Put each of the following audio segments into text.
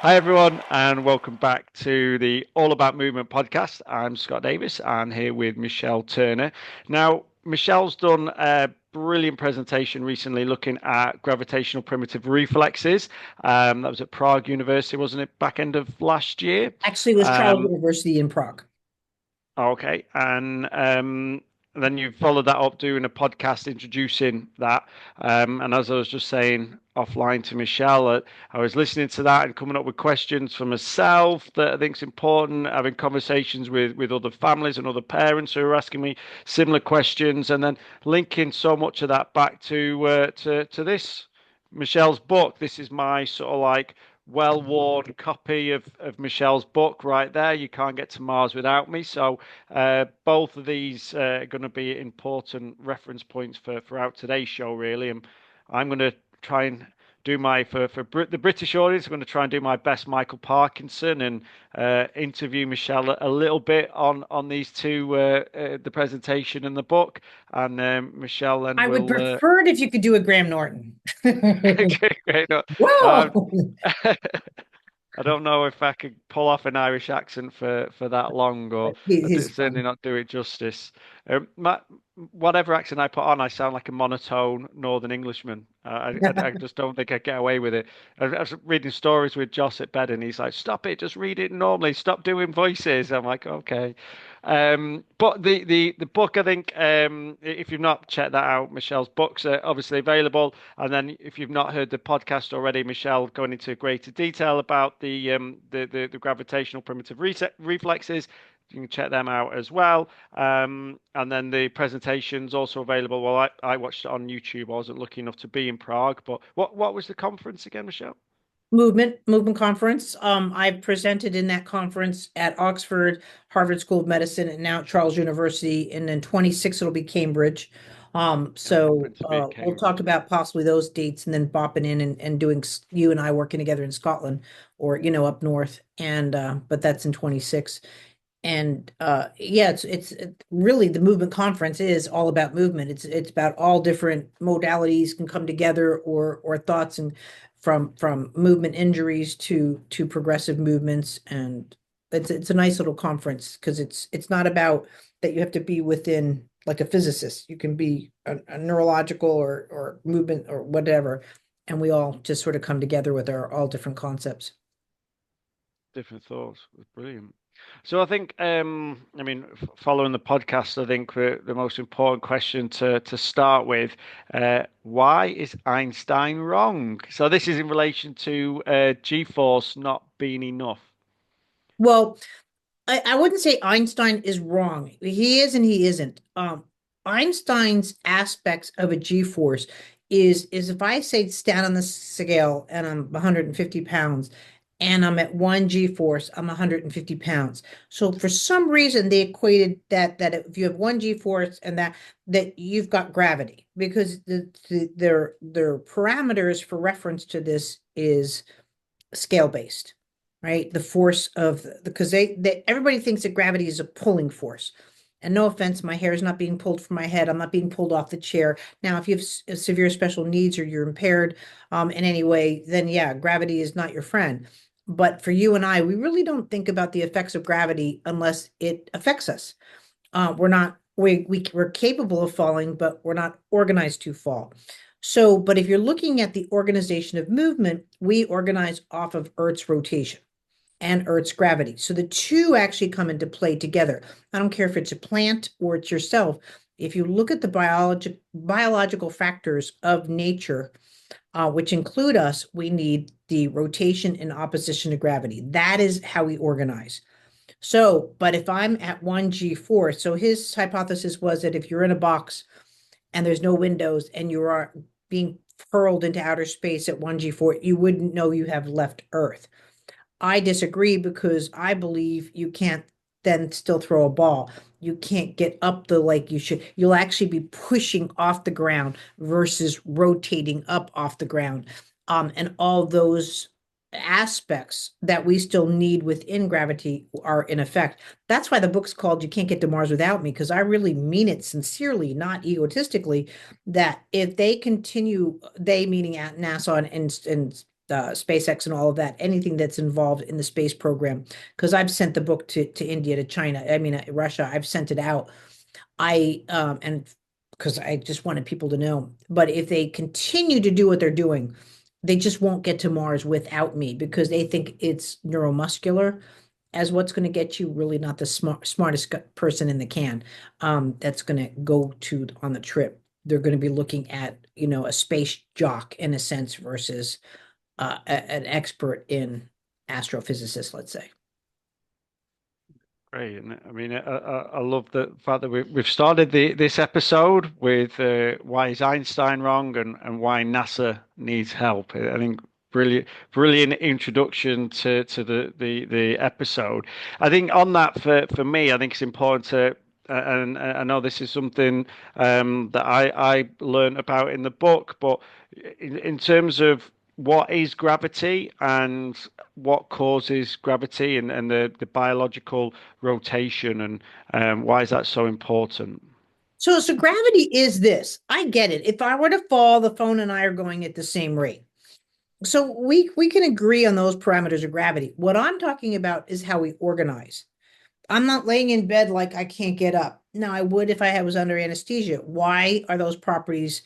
Hi, everyone, and welcome back to the All About Movement podcast. I'm Scott Davies. I'm here with Michelle Turner. Now, Michelle's done a brilliant presentation recently looking at gravitational primitive reflexes. That was at Prague University, wasn't it, back end of last year? Actually, it was Charles Um, University in Prague. Okay, and then you followed that up doing a podcast introducing that. And as I was just saying offline to Michelle, I was listening to that and coming up with questions for myself that I think is important. Having conversations with other families and other parents who are asking me similar questions, and then linking so much of that back to this Michelle's book. This is my sort of like well-worn copy of Michelle's book right there. You can't get to Mars without me. So both of these are going to be important reference points for throughout today's show, really. And I'm going to try and do my for the British audience. I'm going to try and do my best Michael Parkinson and interview Michelle a little bit on these two, the presentation and the book. And Michelle then I would will. prefer it if you could do a Graham Norton. Okay, great. No, Whoa! um, I don't know if I could pull off an Irish accent for that long, or He's certainly fun. not do it justice. Whatever accent I put on, I sound like a monotone Northern Englishman. I just don't think I get away with it. I was reading stories with Joss at bed, and he's like, "Stop it, just read it normally. Stop doing voices." I'm like, "Okay." But the book, I think, if you've not checked that out, Michelle's books are obviously available. And then if you've not heard the podcast already, Michelle going into greater detail about the gravitational primitive reflexes. You can check them out as well. And then the presentation's also available. Well, I watched it on YouTube. I wasn't lucky enough to be in Prague, but what was the conference again, Michelle? Movement conference. I've presented in that conference at Oxford, Harvard School of Medicine, and now at Charles University. And then 26 it'll be Cambridge. Okay, So meant to be at we'll talk Cambridge. about possibly those dates and then bopping in and doing you and I working together in Scotland or up north. And but that's in 26. And yeah, really the movement conference is all about movement. It's about all different modalities can come together or thoughts and from movement injuries to progressive movements. And it's a nice little conference because it's not about that you have to be within like a physicist. You can be a neurological or movement or whatever, and we all just sort of come together with our all different concepts. Different thoughts. Brilliant. So I think, I mean, following the podcast, I think the most important question to start with, why is Einstein wrong? So this is in relation to G-force not being enough. Well, I wouldn't say Einstein is wrong. He is and he isn't. Einstein's aspects of a G-force is if I say stand on the scale and I'm 150 pounds and I'm at one G-force, I'm 150 pounds. So for some reason they equated that if you have one G-force and that you've got gravity because their parameters for reference to this is scale based, right? The force of because they everybody thinks that gravity is a pulling force. And no offense, my hair is not being pulled from my head. I'm not being pulled off the chair. Now, if you have severe special needs or you're impaired in any way, then yeah, gravity is not your friend. But for you and I, we really don't think about the effects of gravity unless it affects us. We're not we're capable of falling, but we're not organized to fall. So, but if you're looking at the organization of movement, we organize off of Earth's rotation and Earth's gravity. So the two actually come into play together. I don't care if it's a plant or it's yourself. If you look at the biological factors of nature, which include us, we need the rotation in opposition to gravity. That is how we organize. So, but if I'm at 1G4, so his hypothesis was that if you're in a box and there's no windows and you are being hurled into outer space at 1G4, you wouldn't know you have left Earth. I disagree because I believe you can't then still throw a ball. You can't get up the like you should. You'll actually be pushing off the ground versus rotating up off the ground. And all those aspects that we still need within gravity are in effect. That's why the book's called You Can't Get to Mars Without Me, because I really mean it sincerely, not egotistically, that if they continue, they meaning at NASA and SpaceX and all of that, anything that's involved in the space program. Because I've sent the book to India, to China, I mean, Russia, I've sent it out. And because I just wanted people to know. But if they continue to do what they're doing, they just won't get to Mars without me because they think it's neuromuscular as what's going to get you, really not the smartest person in the can that's going to go to on the trip. They're going to be looking at, a space jock in a sense versus an expert in astrophysicist, let's say. Great. And I mean, I love the fact that we've started this episode with why is Einstein wrong and why NASA needs help. I think brilliant introduction to the episode. I think on that for me, I think it's important to, and I know this is something that I learned about in the book, but in terms of what is gravity and what causes gravity and the biological rotation and why is that so important? So gravity is this. I get it. If I were to fall, the phone and I are going at the same rate. So we can agree on those parameters of gravity. What I'm talking about is how we organize. I'm not laying in bed like I can't get up. Now, I would if I was under anesthesia. Why are those properties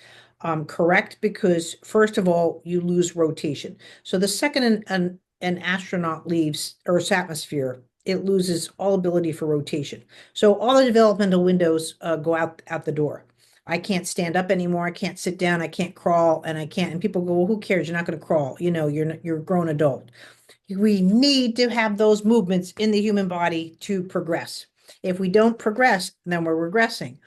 correct? Because, first of all, you lose rotation. So, the second an astronaut leaves Earth's atmosphere, it loses all ability for rotation. So, all the developmental windows go out the door. I can't stand up anymore. I can't sit down. I can't crawl, and I can't. And people go, "Well, who cares? You're not going to crawl. You're a grown adult." We need to have those movements in the human body to progress. If we don't progress, then we're regressing.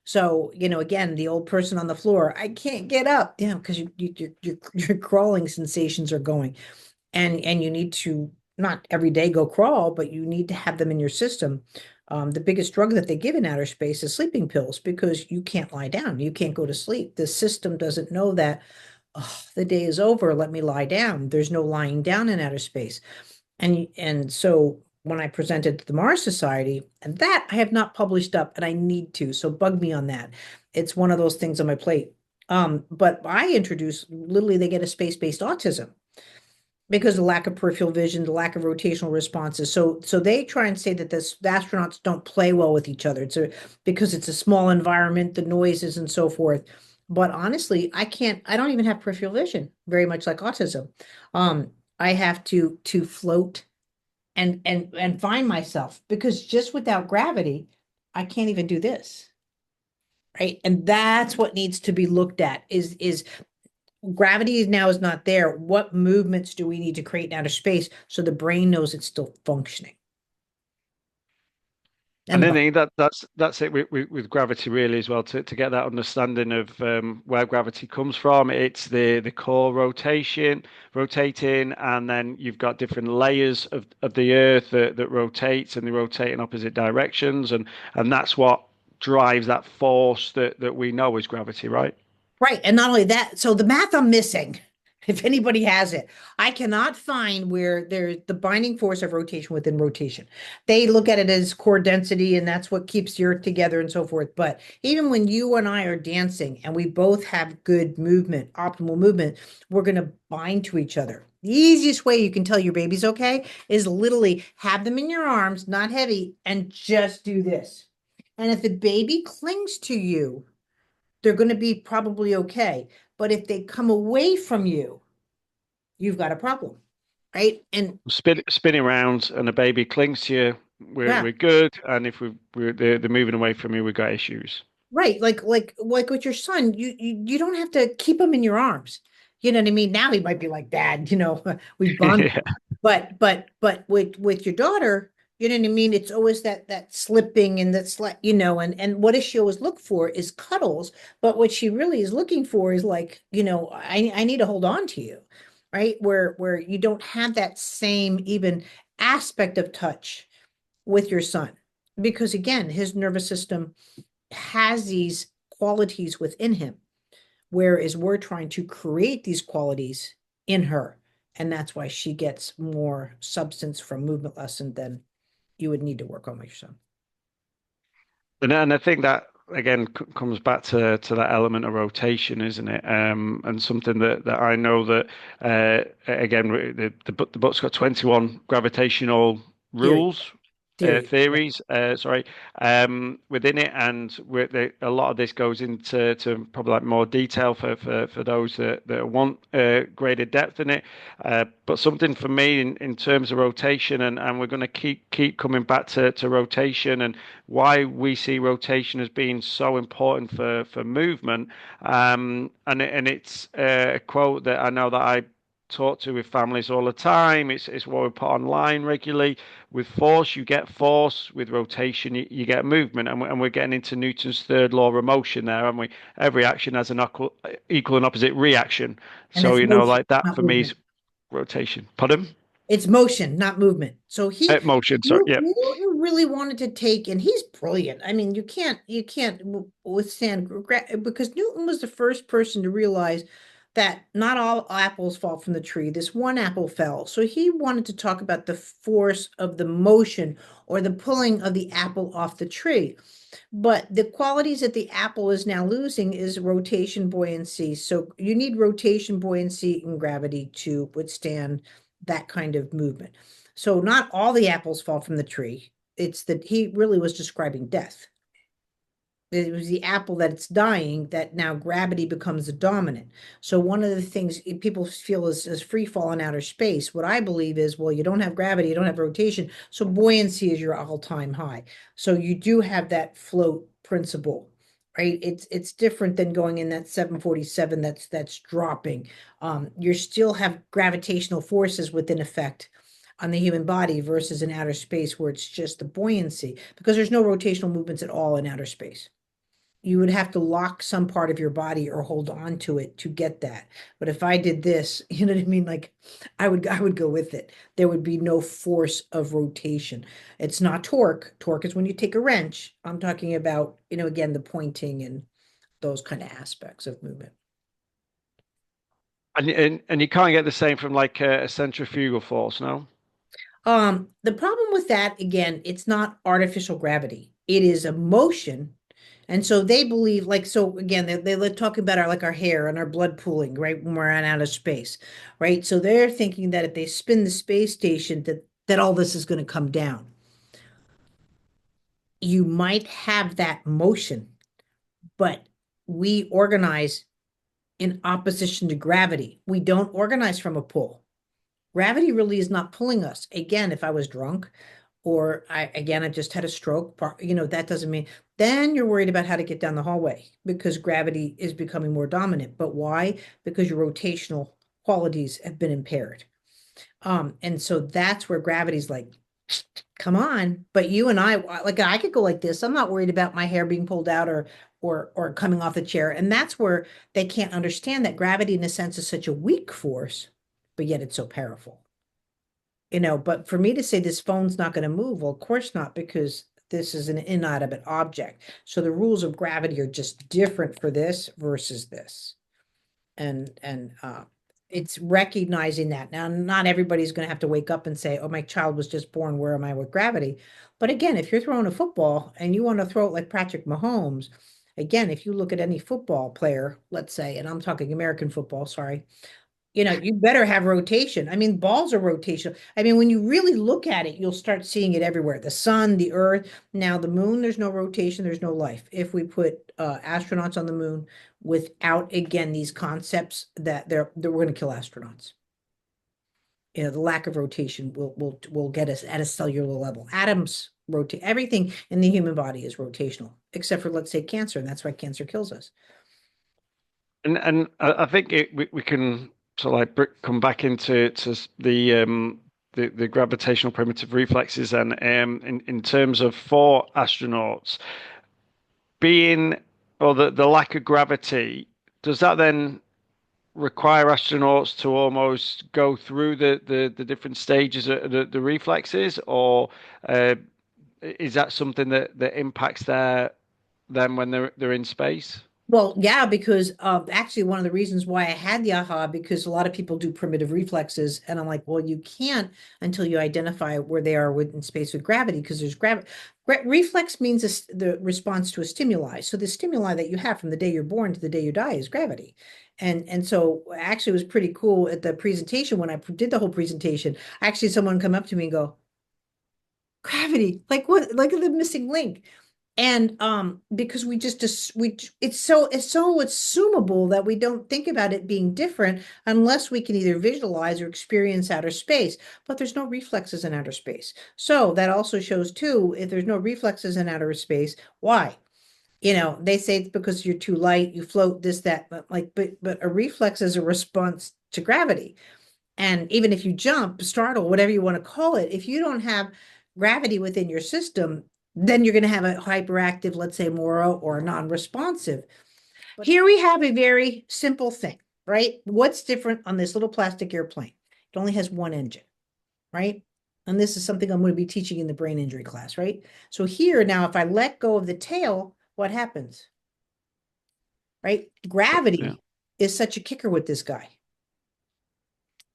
So, again, the old person on the floor, I can't get up. Yeah, because your crawling sensations are going. And you need to not every day go crawl, but you need to have them in your system. The biggest drug that they give in outer space is sleeping pills because you can't lie down. You can't go to sleep. The system doesn't know that, oh, the day is over. Let me lie down. There's no lying down in outer space. And so when I presented to the Mars Society, and that I have not published up, and I need to, so bug me on that. It's one of those things on my plate. But I introduce literally they get a space-based autism because of the lack of peripheral vision, the lack of rotational responses. So they try and say that the astronauts don't play well with each other. Because it's a small environment, the noises and so forth. But honestly, I don't even have peripheral vision, very much like autism. I have to float and find myself because just without gravity, I can't even do this. Right. And that's what needs to be looked at is gravity now is not there. What movements do we need to create in outer space so the brain knows it's still functioning? And And the I body. think that's it with gravity really as well to get that understanding of where gravity comes from. It's the core rotating, and then you've got different layers of the Earth that rotates and they rotate in opposite directions, and that's what drives that force that we know is gravity, right? Right. And not only that, so the math I'm missing, if anybody has it, I cannot find where there's the binding force of rotation within rotation. They look at it as core density, and that's what keeps the earth together and so forth. But even when you and I are dancing and we both have good movement, optimal movement, we're going to bind to each other. The easiest way you can tell your baby's okay is literally have them in your arms, not heavy, and just do this. And if the baby clings to you, they're going to be probably okay. But if they come away from you, you've got a problem, right? And Spinning around and a baby clings to you, yeah, we're good, and if they're moving away from you, we've got issues. right. Like with your son, you don't have to keep him in your arms. You know what I mean? Now he might be like, Dad, we bond. Yeah. But with your daughter, you know what I mean? It's always that slipping and that and what does she always look for is cuddles. But what she really is looking for is like, I need to hold on to you, right? Where you don't have that same even aspect of touch with your son. Because again, his nervous system has these qualities within him, whereas we're trying to create these qualities in her. And that's why she gets more substance from movement lesson than you would need to work on with your son. And I think that again comes back to that element of rotation, isn't it? And something that I know that again the book's got 21 gravitational Theory, rules, theory. Yeah. theories, sorry, within it, and a lot of this goes into probably like more detail for those that want greater depth in it. But something for me in terms of rotation, and we're going to keep coming back to rotation and why we see rotation as being so important for movement. And it's a quote that I know that I talk to with families all the time. It's what we put online regularly. With force, you get force. With rotation, you get movement. And we're getting into Newton's third law of motion there, aren't we? Every action has an equal and opposite reaction. And So, that's motion, like that not for me movement. is rotation. Pardon? It's motion, not movement. So Motion, sorry. Yeah. Newton really wanted to take, and he's brilliant. I mean, you can't withstand because Newton was the first person to realize that not all apples fall from the tree. This one apple fell. So he wanted to talk about the force of the motion or the pulling of the apple off the tree. But the qualities that the apple is now losing is rotation buoyancy. So you need rotation buoyancy and gravity to withstand that kind of movement. So not all the apples fall from the tree. It's that he really was describing death. It was the apple that it's dying that now gravity becomes the dominant. So one of the things people feel is free fall in outer space. What I believe is, well, you don't have gravity, you don't have rotation, so buoyancy is your all-time high. So you do have that float principle, right? It's different than going in that 747 that's dropping. You still have gravitational forces within effect on the human body versus in outer space where it's just the buoyancy because there's no rotational movements at all in outer space. You would have to lock some part of your body or hold on to it to get that. But if I did this, you know what I mean? Like I would go with it. There would be no force of rotation. It's not torque. Torque is when you take a wrench. I'm talking about, again, the pointing and those kind of aspects of movement. And you can't get the same from like a centrifugal force, no? The problem with that, again, it's not artificial gravity. It is a motion. And so they believe, like, so again, they're talking about our hair and our blood pooling, right? When we're in outer space, right? So they're thinking that if they spin the space station, that all this is going to come down. You might have that motion, but we organize in opposition to gravity. We don't organize from a pull. Gravity really is not pulling us. Again, if I was drunk or I just had a stroke, that doesn't mean then you're worried about how to get down the hallway because gravity is becoming more dominant. But why? Because your rotational qualities have been impaired. And so that's where gravity's like, come on. But you and like I could go like this. I'm not worried about my hair being pulled out or coming off the chair. And that's where they can't understand that gravity, in a sense, is such a weak force, but yet it's so powerful. But for me to say this phone's not going to move, well, of course not, because this is an inanimate object. So the rules of gravity are just different for this versus this. And it's recognizing that. Now, not everybody's going to have to wake up and say, oh, my child was just born. Where am I with gravity? But again, if you're throwing a football and you want to throw it like Patrick Mahomes, again, if you look at any football player, let's say, and I'm talking American football, sorry, you better have rotation. I mean, balls are rotational. I mean, when you really look at it, you'll start seeing it everywhere. The sun, the earth. Now, the moon, there's no rotation, there's no life. If we put astronauts on the moon without, again, these concepts that we're going to kill astronauts. The lack of rotation will get us at a cellular level. Atoms rotate. Everything in the human body is rotational, except for, let's say, cancer, and that's why cancer kills us. And I think we can sort of like come back into the gravitational primitive reflexes and in terms of for astronauts being or the lack of gravity, does that then require astronauts to almost go through the different stages of the reflexes, or is that something that impacts them when they're in space? Well, yeah, because actually one of the reasons why I had the aha, because a lot of people do primitive reflexes, and I'm like, well, you can't until you identify where they are within space with gravity, because there's gravity. Reflex means the response to a stimuli. So the stimuli that you have from the day you're born to the day you die is gravity. And so actually it was pretty cool at the presentation when I did the whole presentation. Actually, someone come up to me and go, gravity, like what, like the missing link. And because we it's so assumable that we don't think about it being different unless we can either visualize or experience outer space. But there's no reflexes in outer space. So that also shows too, if there's no reflexes in outer space, why? They say it's because you're too light, you float, this, that, but a reflex is a response to gravity. And even if you jump, startle, whatever you want to call it, if you don't have gravity within your system, then you're going to have a hyperactive, let's say, Moro or non-responsive. Here we have a very simple thing, right? What's different on this little plastic airplane? It only has one engine, right? And this is something I'm going to be teaching in the brain injury class, right? So here now, if I let go of the tail, what happens, right? Yeah. Gravity is such a kicker with this guy,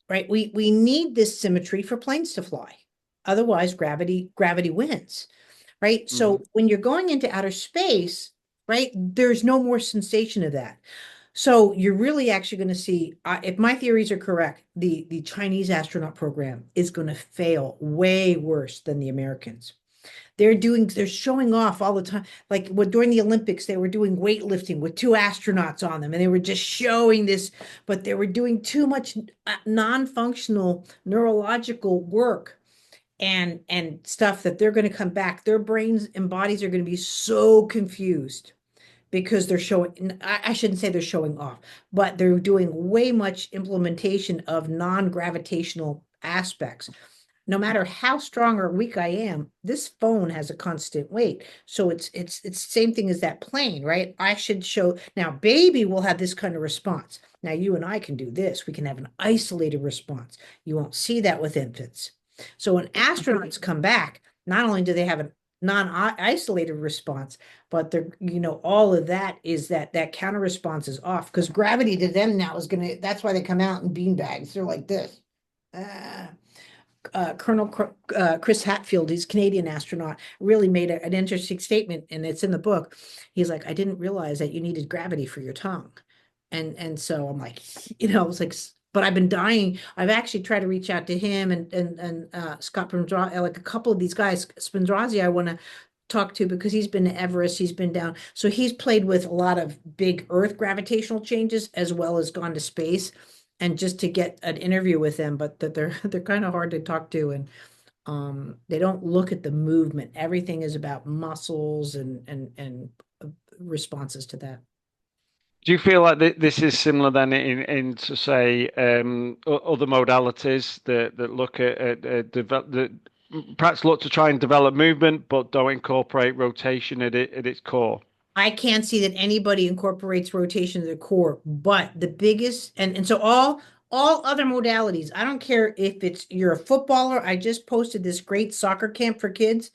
right? We need this symmetry for planes to fly. Otherwise, gravity wins, right? Hmm. So when you're going into outer space, right, there's no more sensation of that. So you're really actually going to see, if my theories are correct, the Chinese astronaut program is going to fail way worse than the Americans. They're showing off all the time. Like during the Olympics, they were doing weightlifting with two astronauts on them, and they were just showing this, but they were doing too much non-functional neurological work and stuff that they're going to come back. Their brains and bodies are going to be so confused because they're showing, I shouldn't say they're showing off, but they're doing way much implementation of non-gravitational aspects. No matter how strong or weak I am, this phone has a constant weight. So it's the same thing as that plane, right? I should show now baby will have this kind of response. Now you and I can do this. We can have an isolated response. You won't see that with infants. So when astronauts come back, not only do they have a non-isolated response, but they're, all of that is that counter response is off because gravity to them now is gonna, that's why they come out in bean bags. They're like this. Ah. Colonel Chris Hatfield, he's a Canadian astronaut, really made an interesting statement, and it's in the book. He's like, I didn't realize that you needed gravity for your tongue, and so I'm like, it's like, but I've been dying. I've actually tried to reach out to him and Scott Spinrazi, like a couple of these guys, Spinrazi, I want to talk to because he's been to Everest, he's been down, so he's played with a lot of big Earth gravitational changes as well as gone to space and just to get an interview with them, but that they're kind of hard to talk to, and they don't look at the movement. Everything is about muscles and responses to that. Do you feel like this is similar then in to say other modalities that look at develop that perhaps look to try and develop movement but don't incorporate rotation at its core? I can't see that anybody incorporates rotation to the core, but the biggest and so all other modalities, I don't care if it's you're a footballer. I just posted this great soccer camp for kids.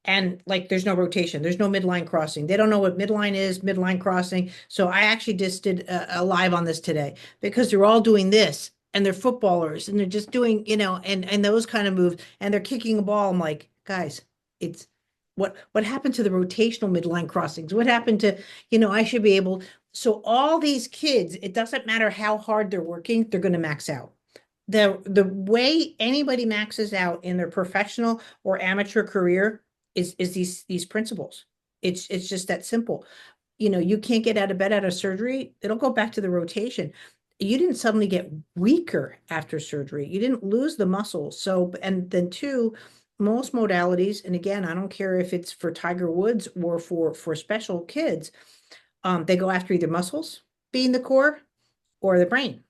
And like there's no rotation, there's no midline crossing. They don't know what midline is, midline crossing. So I actually just did a live on this today because they're all doing this and they're footballers and they're just doing, and those kind of moves and they're kicking a ball. I'm like, guys, it's what happened to the rotational midline crossings? What happened to, I should be able. So all these kids, it doesn't matter how hard they're working, they're going to max out. The way anybody maxes out in their professional or amateur career is these principles. It's just that simple. You can't get out of bed out of surgery, it'll go back to the rotation. You didn't suddenly get weaker after surgery. You didn't lose the muscle. So, and then two, most modalities, and again, I don't care if it's for Tiger Woods or for special kids, they go after either muscles being the core or the brain.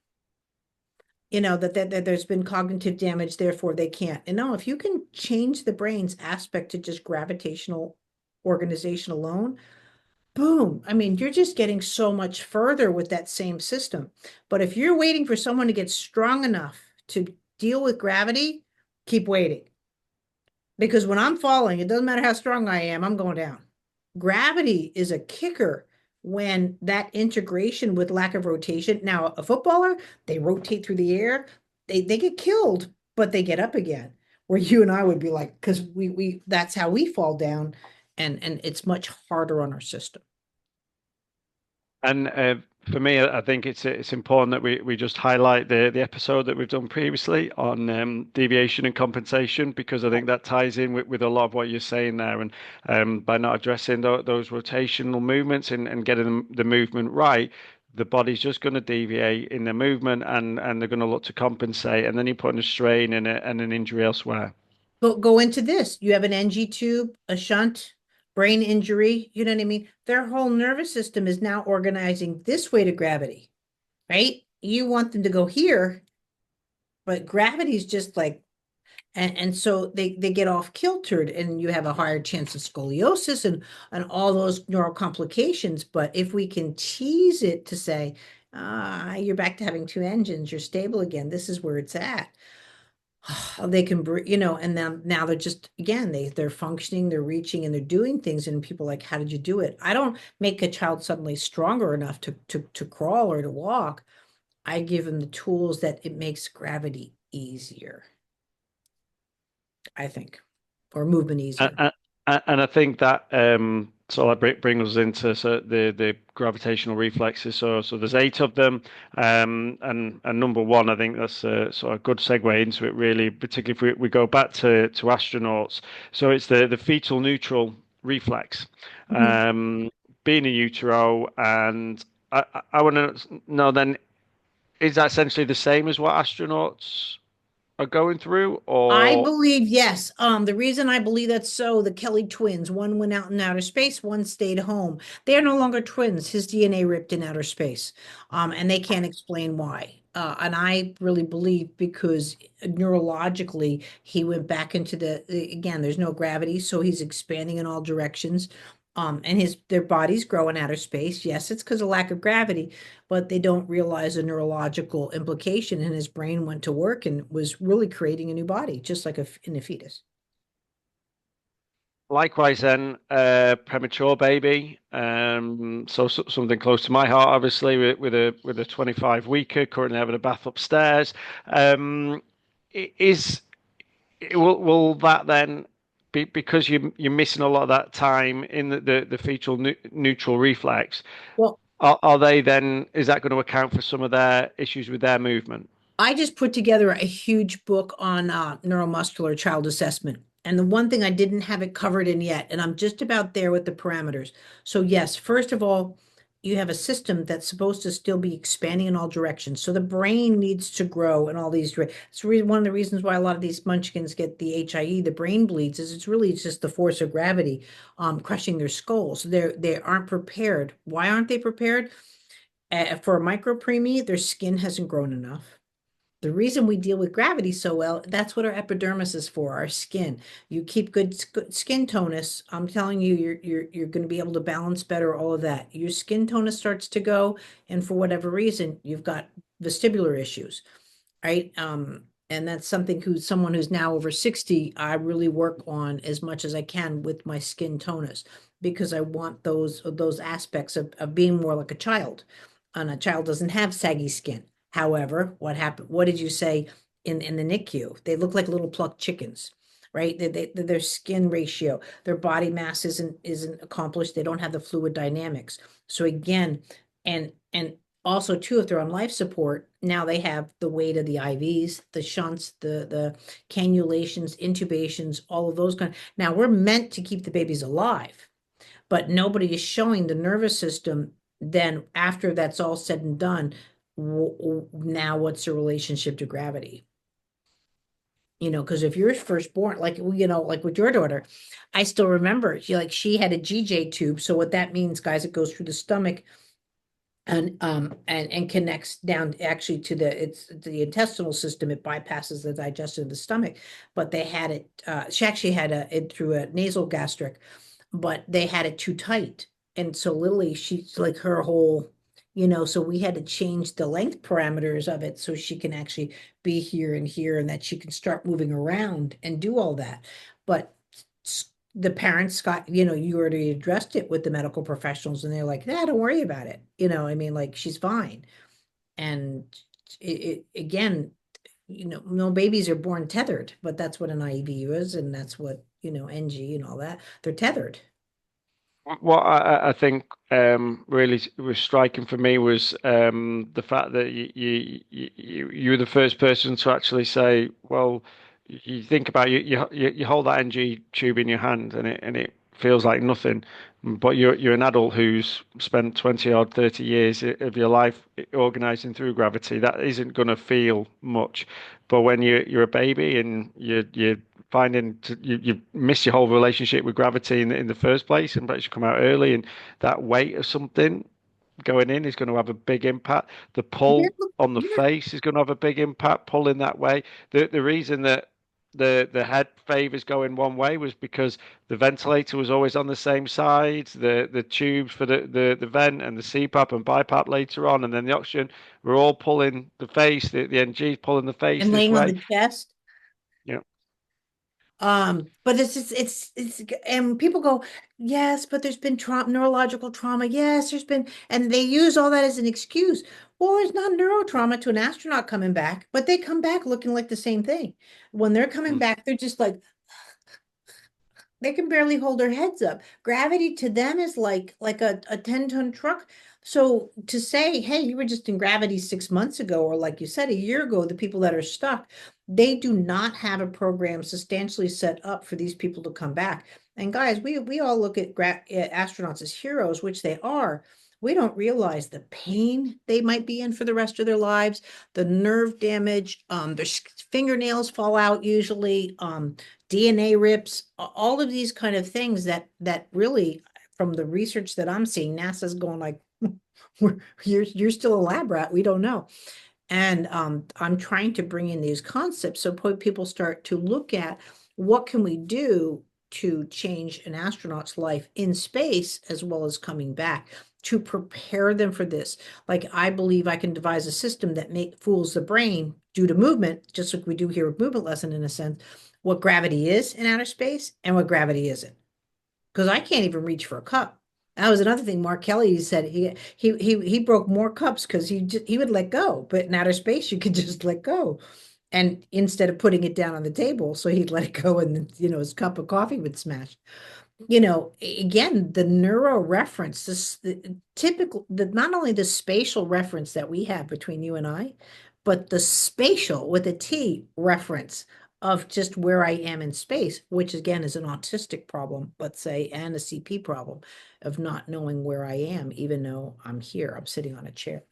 That there's been cognitive damage, therefore they can't. And no, if you can change the brain's aspect to just gravitational organization alone, boom. I mean, you're just getting so much further with that same system. But if you're waiting for someone to get strong enough to deal with gravity, keep waiting. Because when I'm falling, it doesn't matter how strong I am, I'm going down. Gravity is a kicker when that integration with lack of rotation. Now, a footballer, they rotate through the air, they get killed, but they get up again. Where you and I would be like, because we that's how we fall down, and it's much harder on our system. And for me, I think it's important that we just highlight the episode that we've done previously on deviation and compensation, because I think that ties in with a lot of what you're saying there. And by not addressing those rotational movements and getting the movement right, the body's just going to deviate in the movement, and they're going to look to compensate, and then you're putting a strain and an injury elsewhere. Go into this. You have an NG tube, a shunt, brain injury. You know what I mean? Their whole nervous system is now organizing this way to gravity, right? You want them to go here, but gravity is just like, and so they get off kiltered, and you have a higher chance of scoliosis and all those neural complications. But if we can tease it to say, you're back to having two engines, you're stable again, this is where it's at. They can, and then now they're just, again, they're functioning, they're reaching, and they're doing things, and people are like, how did you do it? I don't make a child suddenly stronger enough to crawl or to walk. I give them the tools that it makes gravity easier, I think, or movement And, easier. and I think that sort of brings us into the gravitational reflexes. So there's eight of them, and number one, I think that's a sort of good segue into it, really, particularly if we go back to astronauts. So it's the fetal neutral reflex, Mhm. being in utero, and I want to know then, is that essentially the same as what astronauts are going through, I or believe, yes. The reason I believe that's so, the Kelly twins, one went out in outer space, one stayed home. They are no longer twins. His DNA ripped in outer space. And they can't explain why. And I really believe because neurologically he went back into again, there's no gravity, so he's expanding in all directions. And their bodies grow in outer space. Yes, it's because of lack of gravity, but they don't realize the neurological implication. And his brain went to work and was really creating a new body, just like in a fetus. likewise, then, premature baby. So something close to my heart, obviously, with a 25 weeker, currently having a bath upstairs. Is will that then be because you're missing a lot of that time in the fetal neutral reflex? Well, Are they then? Is that going to account for some of their issues with their movement? I just put together a huge book on neuromuscular child assessment. And the one thing I didn't have it covered in yet, and I'm just about there with the parameters. So, yes, first of all, you have a system that's supposed to still be expanding in all directions. So the brain needs to grow in all these. It's one of the reasons why a lot of these munchkins get the HIE, the brain bleeds, is it's just the force of gravity crushing their skulls. They aren't prepared. Why aren't they prepared? For a micro preemie, their skin hasn't grown enough. The reason we deal with gravity so well, that's what our epidermis is for, our skin. You keep good skin tonus, I'm telling you, you're going to be able to balance better, all of that. Your skin tonus starts to go, and for whatever reason, you've got vestibular issues, right? And that's something someone who's now over 60, I really work on as much as I can with my skin tonus, because I want those aspects of being more like a child. And a child doesn't have saggy skin. However, what happened? What did you say in the NICU? They look like little plucked chickens, right? Their skin ratio, their body mass isn't accomplished. They don't have the fluid dynamics. So again, and also too, if they're on life support, now they have the weight of the IVs, the shunts, the cannulations, intubations, all of those kind. Now we're meant to keep the babies alive, but nobody is showing the nervous system. Then after that's all said and done, now what's the relationship to gravity? Because if you're first born, like like with your daughter, I still remember she had a GJ tube. So what that means, guys, it goes through the stomach and connects down actually to it's the intestinal system. It bypasses the digestion of the stomach. But they had it, she actually had it through a nasal gastric, but they had it too tight. And so Lily, she's like her whole, so we had to change the length parameters of it so she can actually be here and here, and that she can start moving around and do all that. But the parents got, you already addressed it with the medical professionals and they're like, nah, don't worry about it. I mean, like she's fine. And again, no babies are born tethered, but that's what an IEVU is, and that's what, NG and all that. They're tethered. What I think really was striking for me was the fact that you were the first person to actually say, well, you think about you hold that NG tube in your hand and it feels like nothing, but you're an adult who's spent 20 odd 30 years of your life organizing through gravity. That isn't going to feel much, but when you're a baby and you're finding you miss your whole relationship with gravity in the first place, and but you come out early, and that weight of something going in is going to have a big impact. The Yeah, pull on the yeah. face is going to have a big impact, pulling that way. The reason that the head favors going one way was because the ventilator was always on the same side, the tubes for the vent and the CPAP and BiPAP later on, and then the oxygen were all pulling the face, the NG pulling the face And this laying on way. the chest. You know, But it's and people go, yes, but there's been neurological trauma. Yes, there's been, and they use all that as an excuse. Well, there's not neurotrauma to an astronaut coming back, but they come back looking like the same thing. When they're coming mm. back, they're just like, they can barely hold their heads up. Gravity to them is like a 10-ton truck. So to say, hey, you were just in gravity 6 months ago, or like you said, a year ago, the people that are stuck, they do not have a program substantially set up for these people to come back. And guys, we all look at astronauts as heroes, which they are. We don't realize the pain they might be in for the rest of their lives, the nerve damage, their fingernails fall out usually, DNA rips, all of these kind of things that really, from the research that I'm seeing, NASA's going like, you're still a lab rat. We don't know. And I'm trying to bring in these concepts so people start to look at what can we do to change an astronaut's life in space as well as coming back to prepare them for this. Like I believe I can devise a system that fools the brain due to movement, just like we do here with movement lesson in a sense, what gravity is in outer space and what gravity isn't. Because I can't even reach for a cup. That was another thing Mark Kelly said. He broke more cups because he would let go, but in outer space you could just let go, and instead of putting it down on the table, so he'd let it go, and his cup of coffee would smash. Again, the neuro reference, the typical, not only the spatial reference that we have between you and I, but the spatial with a T reference of just where I am in space, which again is an autistic problem, let's say, and a CP problem of not knowing where I am, even though I'm here, I'm sitting on a chair.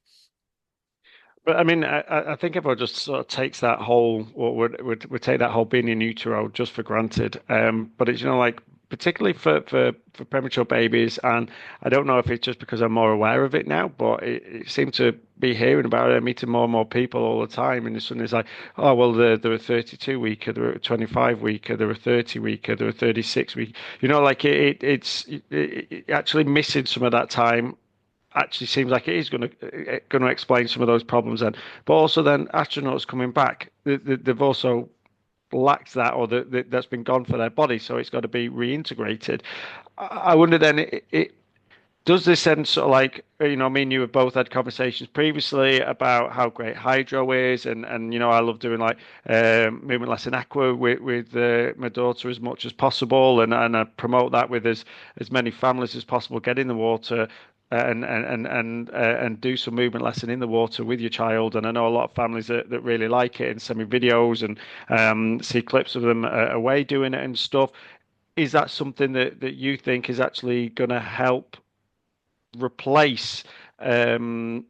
But I mean, I think everyone just sort of takes that whole, or would take that whole being in utero just for granted. But it's, like particularly for premature babies, and I don't know if it's just because I'm more aware of it now, but it seemed to be hearing about it, meeting more and more people all the time, and suddenly it's like, oh well, they're a 32 weeker, they're a 25 weeker, they're a 30 weeker, they're a 36 week. Like it's actually missing some of that time actually seems like it is going to explain some of those problems then. But also then astronauts coming back, they've also lacked that, or that's been gone for their body, so it's got to be reintegrated. I wonder then, it does this then sort of like, me and you have both had conversations previously about how great hydro is, and I love doing like movement lesson aqua with my daughter as much as possible, and I promote that with as many families as possible. Get in the water and do some movement lesson in the water with your child. And I know a lot of families that really like it and send me videos and see clips of them away doing it and stuff. Is that something that you think is actually going to help replace the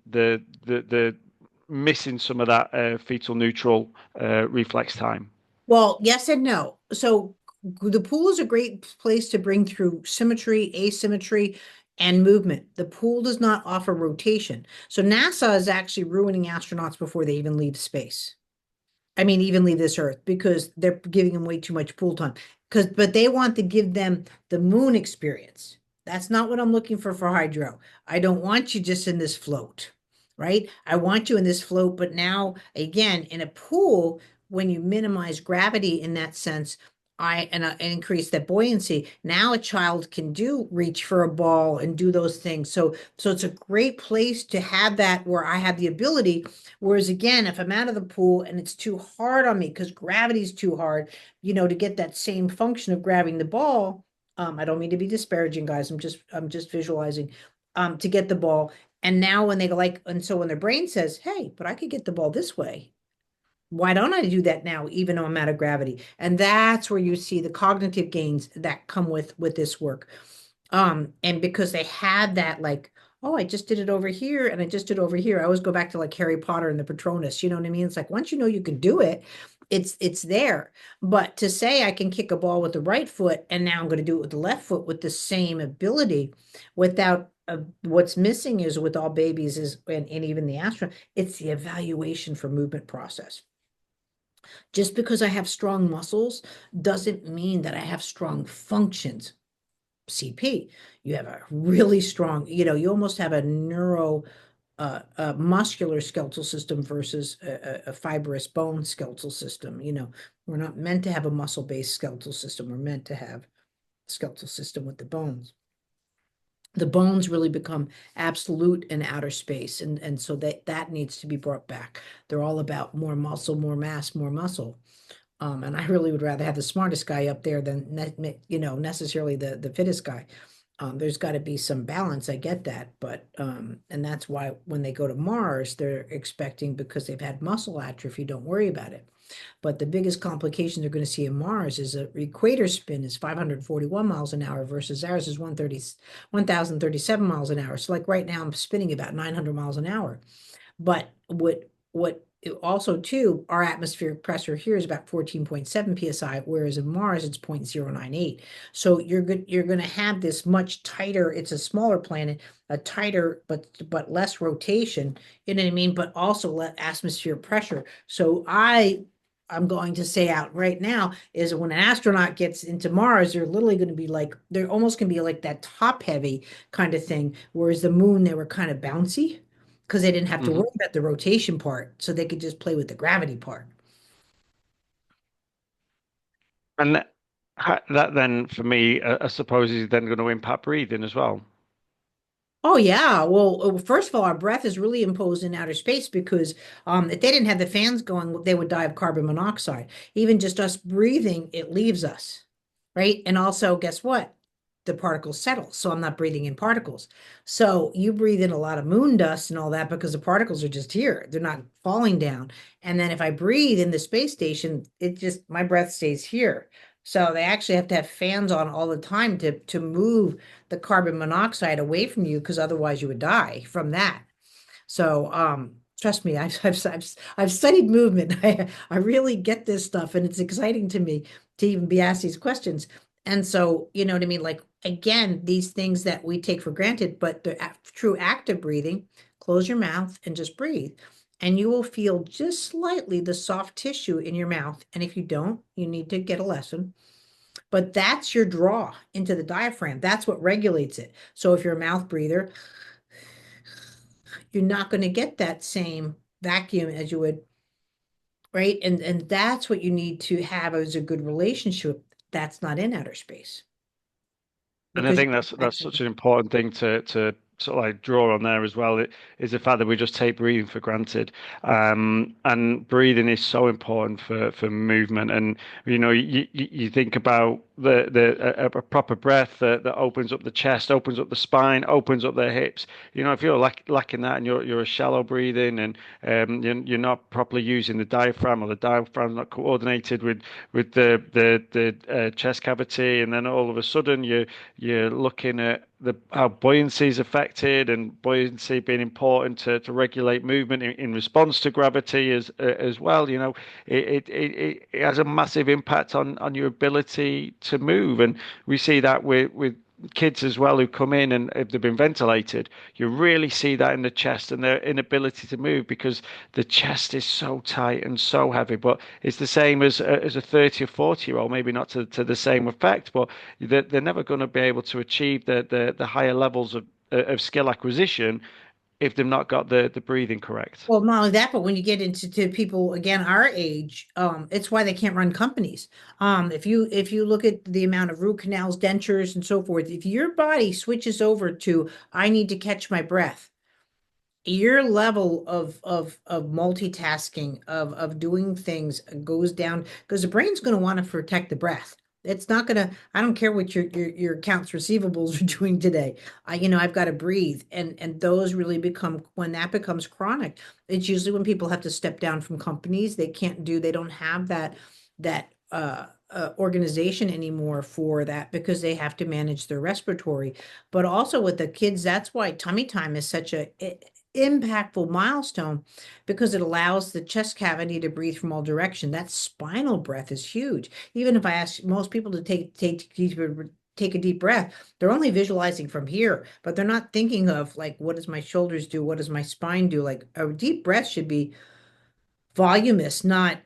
missing some of that fetal neutral reflex time? Well, yes and no. So the pool is a great place to bring through symmetry, asymmetry, and movement. The pool does not offer rotation. So NASA is actually ruining astronauts before they even leave space. I mean, even leave this earth because they're giving them way too much pool time. But they want to give them the moon experience. That's not what I'm looking for hydro. I don't want you just in this float, right? I want you in this float, but now again, in a pool, when you minimize gravity in that sense, I increase that buoyancy. Now a child can do reach for a ball and do those things. So it's a great place to have that where I have the ability. Whereas again, if I'm out of the pool and it's too hard on me because gravity's too hard, to get that same function of grabbing the ball. I don't mean to be disparaging, guys. I'm just visualizing to get the ball. And now when they go like, and so when their brain says, hey, but I could get the ball this way, why don't I do that now, even though I'm out of gravity? And that's where you see the cognitive gains that come with this work. And because they had that like, oh, I just did it over here and I just did it over here. I always go back to like Harry Potter and the Patronus, you know what I mean? It's like once you know you can do it, it's there. But to say I can kick a ball with the right foot and now I'm going to do it with the left foot with the same ability without what's missing is with all babies is and even the astronaut, it's the evaluation for movement process. Just because I have strong muscles doesn't mean that I have strong functions. CP, you have a really strong, you almost have a muscular skeletal system versus a fibrous bone skeletal system. We're not meant to have a muscle-based skeletal system. We're meant to have skeletal system with the bones. The bones really become absolute in outer space, and so that needs to be brought back. They're all about more muscle, more mass, more muscle. And I really would rather have the smartest guy up there than necessarily the fittest guy. There's got to be some balance. I get that, but and that's why when they go to Mars, they're expecting because they've had muscle atrophy. Don't worry about it. But the biggest complication they're going to see in Mars is a equator spin is 541 miles an hour versus ours is 1,037 miles an hour. So like right now, I'm spinning about 900 miles an hour. But what also too, our atmospheric pressure here is about 14.7 psi, whereas in Mars it's 0.098. So you're going to have this much tighter, it's a smaller planet, a tighter but less rotation, you know what I mean, but also less atmospheric pressure. So I'm going to say out right now is when an astronaut gets into Mars, they're literally going to be like, they're almost going to be like that top heavy kind of thing. Whereas the moon, they were kind of bouncy because they didn't have to worry Hmm. about the rotation part. So they could just play with the gravity part. And that then, for me, I suppose, is then going to impact breathing as well. Oh yeah. Well, first of all, our breath is really imposed in outer space because if they didn't have the fans going, they would die of carbon monoxide. Even just us breathing, it leaves us, right? And also, guess what? The particles settle, so I'm not breathing in particles. So you breathe in a lot of moon dust and all that because the particles are just here. They're not falling down. And then if I breathe in the space station, it just my breath stays here. So they actually have to have fans on all the time to move the carbon monoxide away from you because otherwise you would die from that. So trust me, I've studied movement. I really get this stuff, and it's exciting to me to even be asked these questions. And so, you know what I mean? Like again, these things that we take for granted, but the true active breathing, close your mouth and just breathe. And you will feel just slightly the soft tissue in your mouth. And if you don't, you need to get a lesson. But that's your draw into the diaphragm. That's what regulates it. So if you're a mouth breather, you're not going to get that same vacuum as you would, right? And that's what you need to have as a good relationship. That's not in outer space And I because think you that's such an important thing to sort of like draw on there as well. It is the fact that we just take breathing for granted. And breathing is so important for movement. And you think about a proper breath that opens up the chest, opens up the spine, opens up the hips. If you're lacking that and you're a shallow breathing and you're not properly using the diaphragm, or the diaphragm's not coordinated with the chest cavity, and then all of a sudden you're looking at how buoyancy is affected, and buoyancy being important to regulate movement in response to gravity as well. It has a massive impact on your ability to move, and we see that with kids as well who come in, and if they've been ventilated, you really see that in the chest and their inability to move because the chest is so tight and so heavy. But it's the same as a 30 or 40-year-old, maybe not to the same effect, but they're never going to be able to achieve the higher levels of skill acquisition if they've not got the breathing correct. Well, not only that, but when you get into people again our age, it's why they can't run companies. If you look at the amount of root canals, dentures, and so forth, if your body switches over to I need to catch my breath, your level of multitasking of doing things goes down because the brain's going to want to protect the breath. It's not going to, I don't care what your accounts receivables are doing today. I've got to breathe, and those really become, when that becomes chronic, it's usually when people have to step down from companies. They don't have that organization anymore for that because they have to manage their respiratory. But also with the kids, that's why tummy time is such a impactful milestone, because it allows the chest cavity to breathe from all direction. That spinal breath is huge. Even if I ask most people to take a deep breath, they're only visualizing from here, but they're not thinking of like, what does my shoulders do? What does my spine do? Like a deep breath should be voluminous, not,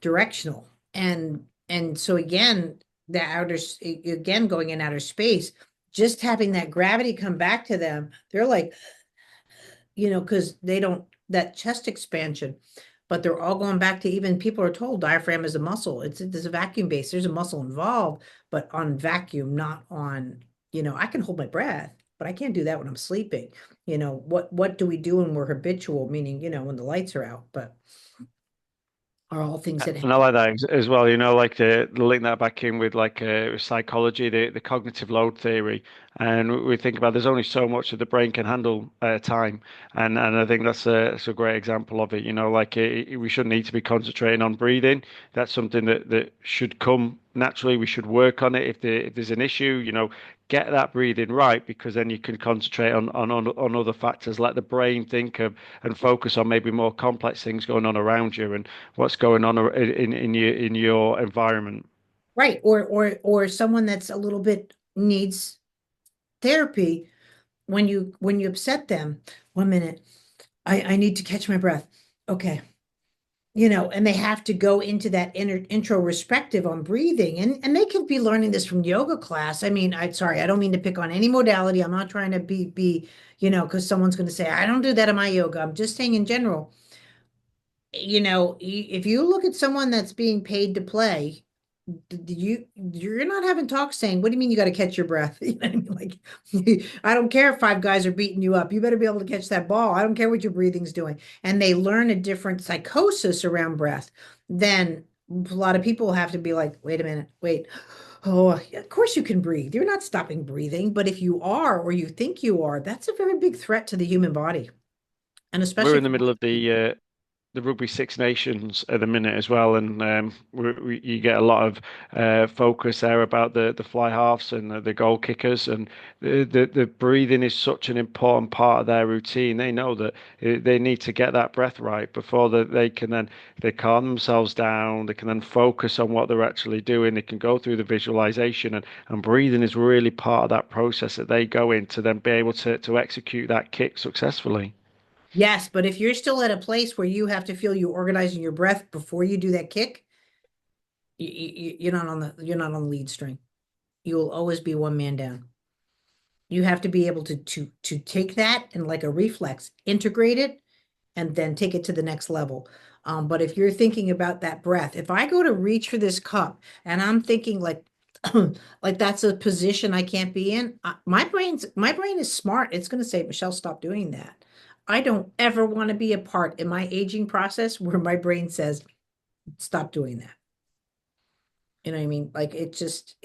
directional. And so again, again, going in outer space, just having that gravity come back to them, they're like, because they don't, that chest expansion, but they're all going back to, even people are told diaphragm is a muscle. There's a vacuum base. There's a muscle involved, but on vacuum, not on, I can hold my breath, but I can't do that when I'm sleeping. What do we do when we're habitual, meaning, when the lights are out, but are all things that And I like that as well, like the link that back in with like psychology, the cognitive load theory. And we think about there's only so much that the brain can handle time. And I think that's a great example of it. Like we shouldn't need to be concentrating on breathing. That's something that should come naturally. We should work on it if there's an issue, get that breathing right, because then you can concentrate on other factors, let the brain think of and focus on maybe more complex things going on around you and what's going on in your environment. right, or someone that's a little bit needs therapy. When you upset them, 1 minute, I need to catch my breath. Okay. And they have to go into that introspective on breathing, and they could be learning this from yoga class. I mean, sorry, I don't mean to pick on any modality. I'm not trying to be, because someone's going to say I don't do that in my yoga. I'm just saying in general. If you look at someone that's being paid to play, you're not having talks saying, what do you mean you got to catch your breath? You know what I mean? Like, I don't care if five guys are beating you up. You better be able to catch that ball. I don't care what your breathing's doing. And they learn a different psychosis around breath. Then a lot of people have to be like, wait a minute, wait. Oh, of course you can breathe. You're not stopping breathing. But if you are, or you think you are, that's a very big threat to the human body. And We're especially in the for middle most of the Rugby Six Nations at the minute as well, and you get a lot of focus there about the fly halves and the goal kickers, and the breathing is such an important part of their routine. They know that they need to get that breath right before they can then they calm themselves down. They can then focus on what they're actually doing. They can go through the visualization, and breathing is really part of that process that they go in to then be able to execute that kick successfully. Yes, but if you're still at a place where you have to feel you organizing your breath before you do that kick, you're not on the lead string. You will always be one man down. You have to be able to take that and, like a reflex, integrate it, and then take it to the next level. But if you're thinking about that breath, if I go to reach for this cup and I'm thinking like like that's a position I can't be in, my brain is smart. It's going to say, Michelle, stop doing that. I don't ever want to be a part in my aging process where my brain says, stop doing that. You know what I mean? Like it's just,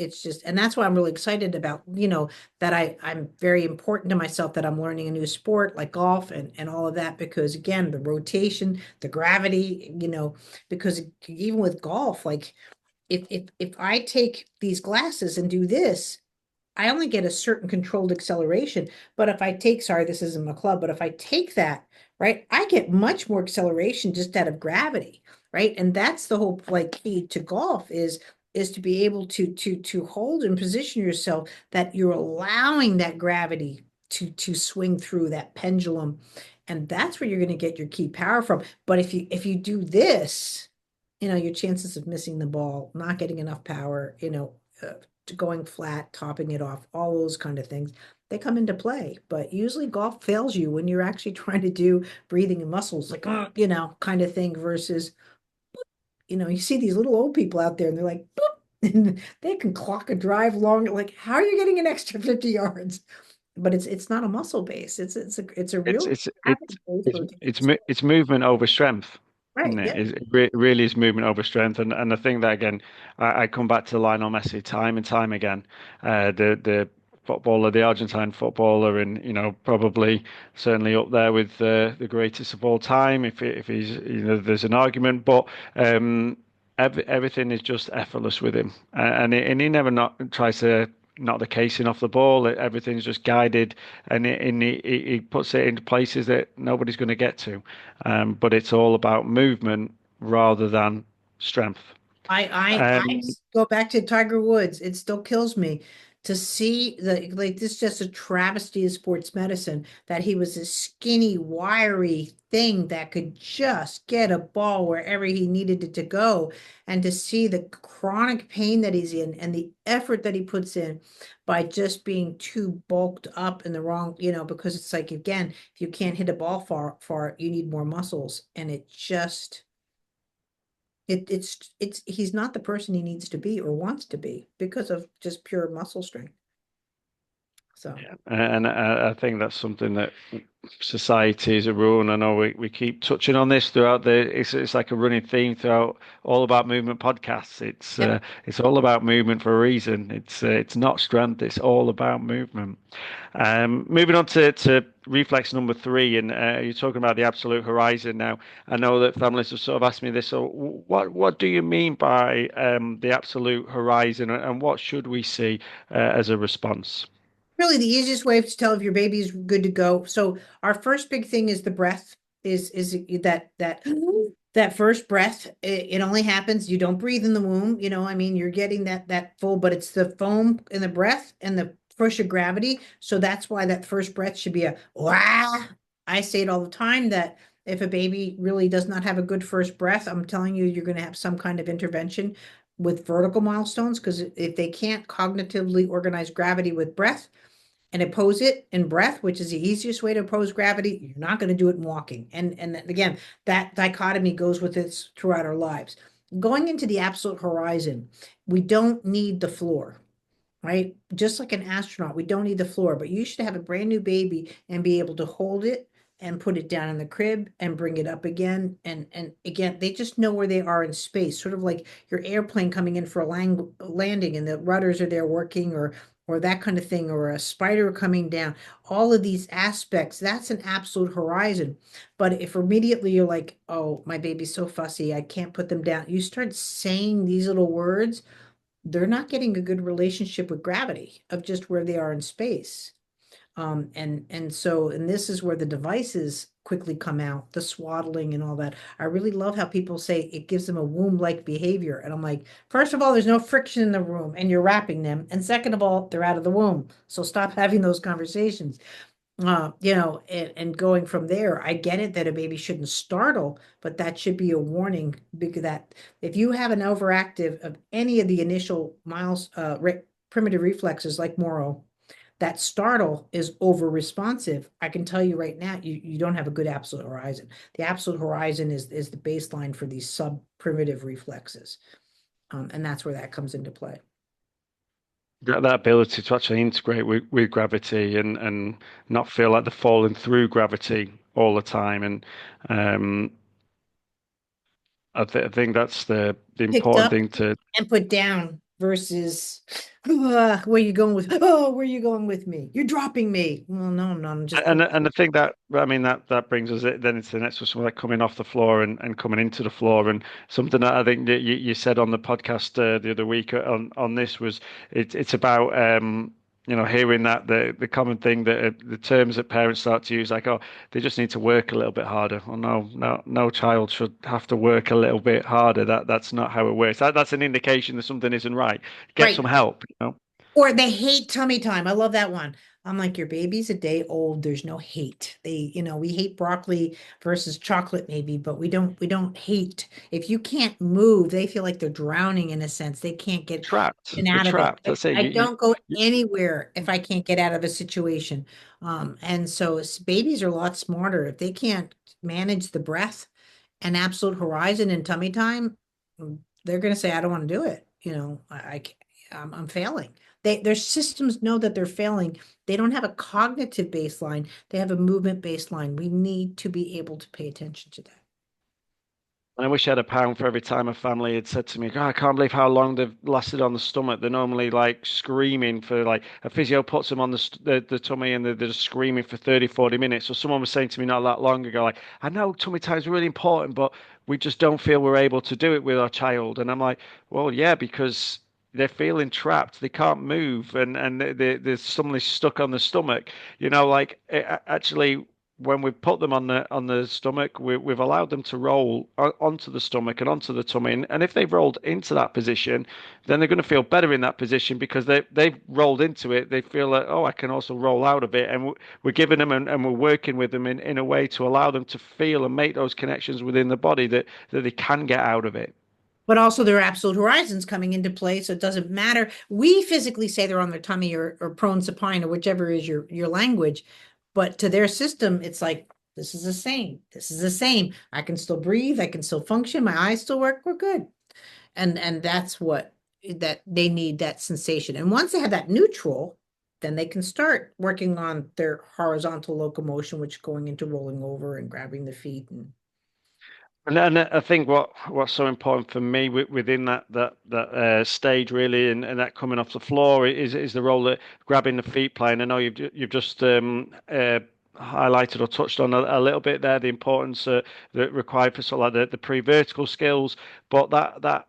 and that's why I'm really excited about, that I'm very important to myself, that I'm learning a new sport like golf and all of that, because again, the rotation, the gravity, because even with golf, like if I take these glasses and do this, I only get a certain controlled acceleration. But if I take, sorry, this isn't my club, but if I take that, right, I get much more acceleration just out of gravity, right? And that's the whole like key to golf is to be able to hold and position yourself that you're allowing that gravity to swing through that pendulum. And that's where you're going to get your key power from. But if you do this, your chances of missing the ball, not getting enough power, to going flat, topping it off, all those kind of things. they come into play. But usually golf fails you when you're actually trying to do breathing and muscles, like, kind of thing versus, you see these little old people out there and they're like, boop, and they can clock a drive long. Like, how are you getting an extra 50 yards? But it's not a muscle base. It's a It's real it's gravity based rotation. it's movement over strength, isn't Right. it? Yep. It really is movement over strength, and I think that again, I come back to Lionel Messi time and time again. The footballer, the Argentine footballer, and probably certainly up there with the greatest of all time. If he's there's an argument, but everything is just effortless with him, and he never not tries to knock the casing off the ball. Everything's just guided, and he puts it into places that nobody's going to get to. But it's all about movement rather than strength. I Um, go back to Tiger Woods. It still kills me to see like this is just a travesty of sports medicine that he was a skinny, wiry thing that could just get a ball wherever he needed it to go. And to see the chronic pain that he's in and the effort that he puts in by just being too bulked up in the wrong, because it's like again, if you can't hit a ball far, you need more muscles. And it just it's he's not the person he needs to be or wants to be because of just pure muscle strength. So yeah, and I think that's something that society is a ruin. I know we keep touching on this throughout it's like a running theme throughout all about movement podcasts. yep. It's all about movement for a reason. It's not strength. It's all about movement. Moving on to reflex number three, and you're talking about the absolute horizon now. I know that families have sort of asked me this. So, what do you mean by the absolute horizon, and what should we see as a response? Really, the easiest way to tell if your baby is good to go. So our first big thing is the breath. Is that first breath? It only happens. You don't breathe in the womb. I mean, you're getting that full, but it's the foam in the breath and the push of gravity. So that's why that first breath should be a wah. I say it all the time that if a baby really does not have a good first breath, I'm telling you, you're going to have some kind of intervention with vertical milestones because if they can't cognitively organize gravity with breath and oppose it in breath, which is the easiest way to oppose gravity, you're not going to do it in walking. And again, that dichotomy goes with us throughout our lives. Going into the absolute horizon, we don't need the floor, right? Just like an astronaut, we don't need the floor, but you should have a brand new baby and be able to hold it and put it down in the crib and bring it up again. And again, they just know where they are in space, sort of like your airplane coming in for a landing and the rudders are there working or that kind of thing, or a spider coming down. All of these aspects, that's an absolute horizon. But if immediately you're like, oh, my baby's so fussy, I can't put them down, you start saying these little words, they're not getting a good relationship with gravity of just where they are in space. And this is where the devices quickly come out, the swaddling and all that. I really love how people say it gives them a womb-like behavior. And I'm like, first of all, there's no friction in the room and you're wrapping them. And second of all, they're out of the womb. So stop having those conversations. And going from there, I get it that a baby shouldn't startle, but that should be a warning because that if you have an overactive of any of the initial primitive reflexes like Moro, that startle is over responsive. I can tell you right now, you don't have a good absolute horizon. The absolute horizon is the baseline for these sub primitive reflexes. And that's where that comes into play. That ability to actually integrate with gravity and not feel like they're falling through gravity all the time. And um, I think that's the Picked important up thing to. and put down versus where you going with me? You're dropping me. Well, no, I'm not. I'm just And I think that I mean that brings us then into the next one, like coming off the floor and coming into the floor, and something that I think that you said on the podcast the other week on this was it's about hearing that the common thing that the terms that parents start to use, like, oh, they just need to work a little bit harder. Oh, no child should have to work a little bit harder. That's not how it works. That's an indication that something isn't right. Get right. some help. Or they hate tummy time. I love that one. I'm like, your baby's a day old. There's no hate. We hate broccoli versus chocolate maybe, but we don't hate. If you can't move, they feel like they're drowning in a sense. They can't get Trapped. in They're out of it. trapped. That's it. I don't go You, anywhere if I can't get out of a situation. And so babies are a lot smarter. If they can't manage the breath and absolute horizon and tummy time, they're going to say, I don't want to do it. I'm failing. Their systems know that they're failing. They don't have a cognitive baseline. They have a movement baseline. We need to be able to pay attention to that. I wish I had a pound for every time a family had said to me, "God, I can't believe how long they've lasted on the stomach." They're normally like screaming for like a physio puts them on the tummy and they're just screaming for 30, 40 minutes. So someone was saying to me not that long ago, like, I know tummy time is really important, but we just don't feel we're able to do it with our child. And I'm like, well, yeah, because they're feeling trapped. They can't move and they're suddenly stuck on the stomach. Like actually when we've put them on the stomach, we've allowed them to roll onto the stomach and onto the tummy. And if they've rolled into that position, then they're going to feel better in that position because they've rolled into it. They feel like, oh, I can also roll out of it. And we're giving them and we're working with them in a way to allow them to feel and make those connections within the body that they can get out of it. But also their absolute horizons coming into play. So it doesn't matter. We physically say they're on their tummy or prone supine or whichever is your language. But to their system, it's like, this is the same. This is the same. I can still breathe. I can still function. My eyes still work. We're good. And that's what that they need, that sensation. And once they have that neutral, then they can start working on their horizontal locomotion, which is going into rolling over and grabbing the feet and And I think what's so important for me within that stage really, and that coming off the floor is the role that grabbing the feet play. And I know you've just highlighted or touched on a little bit there the importance that required for sort of like the pre-vertical skills, but that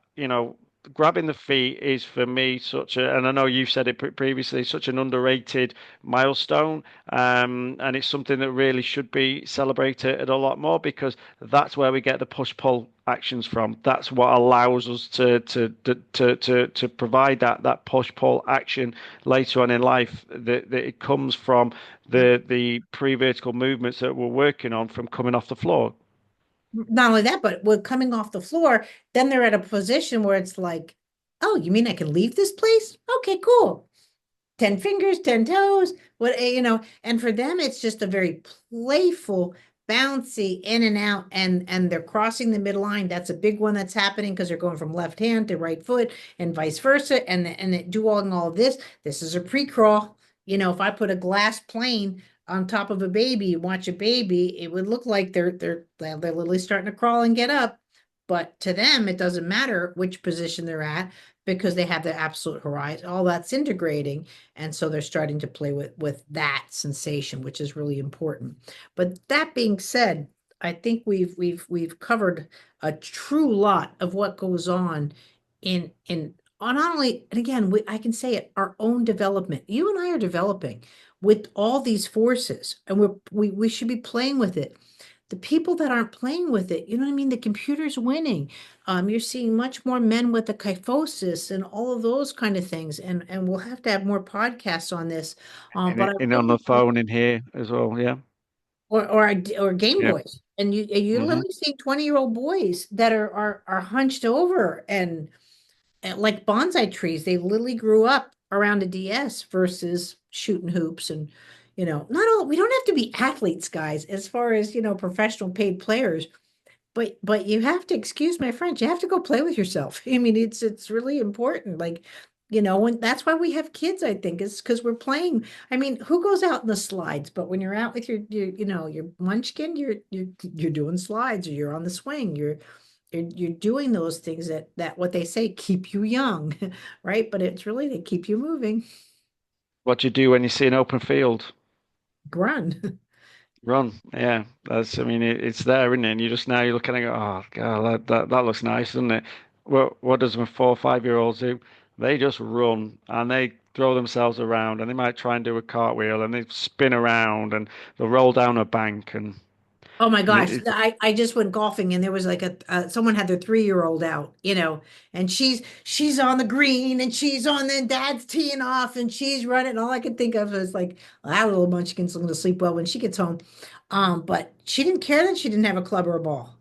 grabbing the feet is for me such a, and I know you've said it previously, such an underrated milestone, and it's something that really should be celebrated a lot more because that's where we get the push-pull actions from. That's what allows us to provide that push-pull action later on in life. That it comes from the pre-vertical movements that we're working on from coming off the floor. not only that, but with coming off the floor, then they're at a position where it's like, oh, you mean I can leave this place? Okay, cool. 10 fingers, 10 toes, and for them, it's just a very playful, bouncy in and out, and they're crossing the midline. That's a big one that's happening because they're going from left hand to right foot and vice versa. And they do all of this. This is a pre-crawl. If I put a glass plane on top of a baby, watch a baby, it would look like they're literally starting to crawl and get up. But to them, it doesn't matter which position they're at because they have the absolute horizon. All that's integrating, and so they're starting to play with that sensation, which is really important. But that being said, I think we've covered a true lot of what goes on on not only, and again, I can say it, our own development. You and I are developing with all these forces, and we should be playing with it. The people that aren't playing with it, you know what I mean? The computer's winning. You're seeing much more men with the kyphosis and all of those kind of things. And we'll have to have more podcasts on this. But I In on the really, phone in here as well. Yeah. or Game Yeah. Boys. And you Hmm. literally see 20-year-old boys that are hunched over and like bonsai trees. They literally grew up around a DS versus shooting hoops and not all we don't have to be athletes, guys, as far as professional paid players. But you have to excuse my French. You have to go play with yourself. I mean, it's really important. Like, when that's why we have kids, I think, is because we're playing. I mean, who goes out in the slides? But when you're out with your munchkin, you're doing slides or you're on the swing. You're doing those things that what they say keep you young, right? But it's really they keep you moving. What do you do when you see an open field? Run. Run. Yeah. I mean, it's there, isn't it? And you just now you're looking and go, oh, God, that looks nice, doesn't it? What does my 4 or 5 year olds do? They just run and they throw themselves around and they might try and do a cartwheel and they spin around and they'll roll down a bank and Oh my And gosh, I just went golfing and there was like someone had their 3-year-old out, and she's on the green and she's on then dad's teeing off and she's running. All I could think of was like, well, that little munchkin's going to sleep well when she gets home. But she didn't care that she didn't have a club or a ball.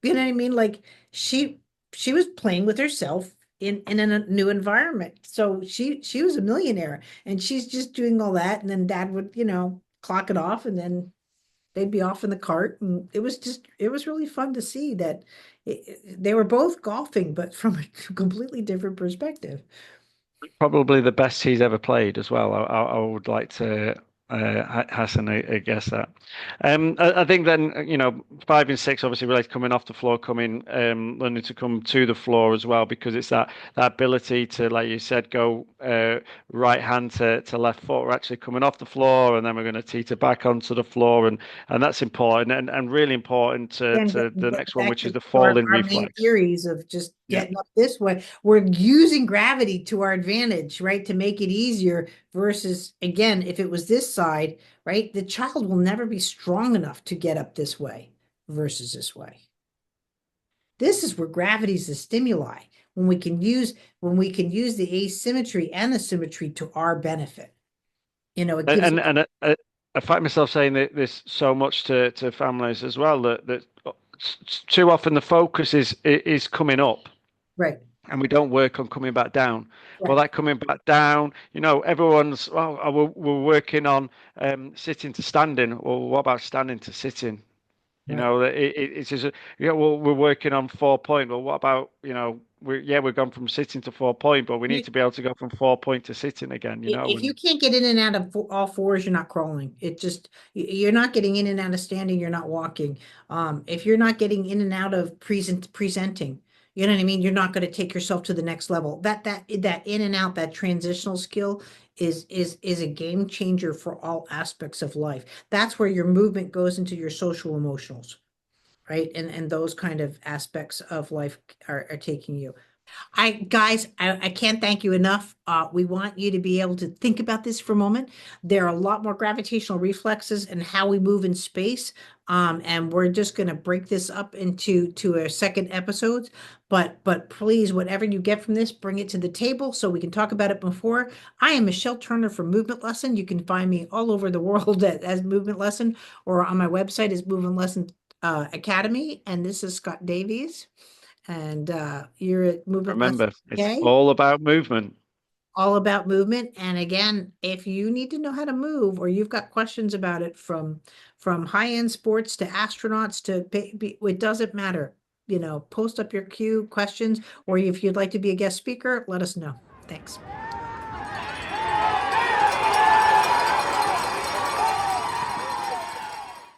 You know what I mean? Like she she was playing with herself in a new environment. So she was a millionaire and she's just doing all that and then dad would, clock it off and then they'd be off in the cart and it was really fun to see that they were both golfing but from a completely different perspective. probably the best he's ever played as well. I would like to Hassan, I guess that. I think then, 5 and 6 obviously relate coming off the floor, learning to come to the floor as well, because it's that ability to, like you said, go right hand to left foot. We're actually coming off the floor, and then we're going to teeter back onto the floor, and that's important and really important And to the next one, back which to is the our, falling our main reflex. theories of just Yeah. getting up this way. We're using gravity to our advantage, right? To make it easier versus, again, if it was this side, right? The child will never be strong enough to get up this way versus this way. This is where gravity is the stimuli when we can use the asymmetry and the symmetry to our benefit. It gives And I find myself saying this so much to families as well, that too often the focus is coming up, right, and we don't work on coming back down. Well, right. that coming back down, everyone's, we're working on sitting to standing. Well, what about standing to sitting? Right. It's just, well, we're working on 4 point. Well, what about, we've gone from sitting to 4 point, but we need to be able to go from 4 point to sitting again, If you and can't get in and out of all fours, you're not crawling. You're not getting in and out of standing, you're not walking. If you're not getting in and out of presenting, you know what I mean? You're not going to take yourself to the next level. That in and out, that transitional skill is a game changer for all aspects of life. That's where your movement goes into your social emotionals, right? And those kind of aspects of life are taking you. I can't thank you enough. We want you to be able to think about this for a moment. There are a lot more gravitational reflexes and how we move in space. And we're just going to break this up into a second episode. But please, whatever you get from this, bring it to the table so we can talk about it before. I am Michelle Turner from Movement Lesson. You can find me all over the world as Movement Lesson or on my website is Movement Lesson Academy. And this is Scott Davies. And you're at Movement Lesson remember, it's UK, all about movement. all about movement. And again, if you need to know how to move or you've got questions about it from high-end sports to astronauts to it doesn't matter. Post up your queue questions, or if you'd like to be a guest speaker, let us know. Thanks.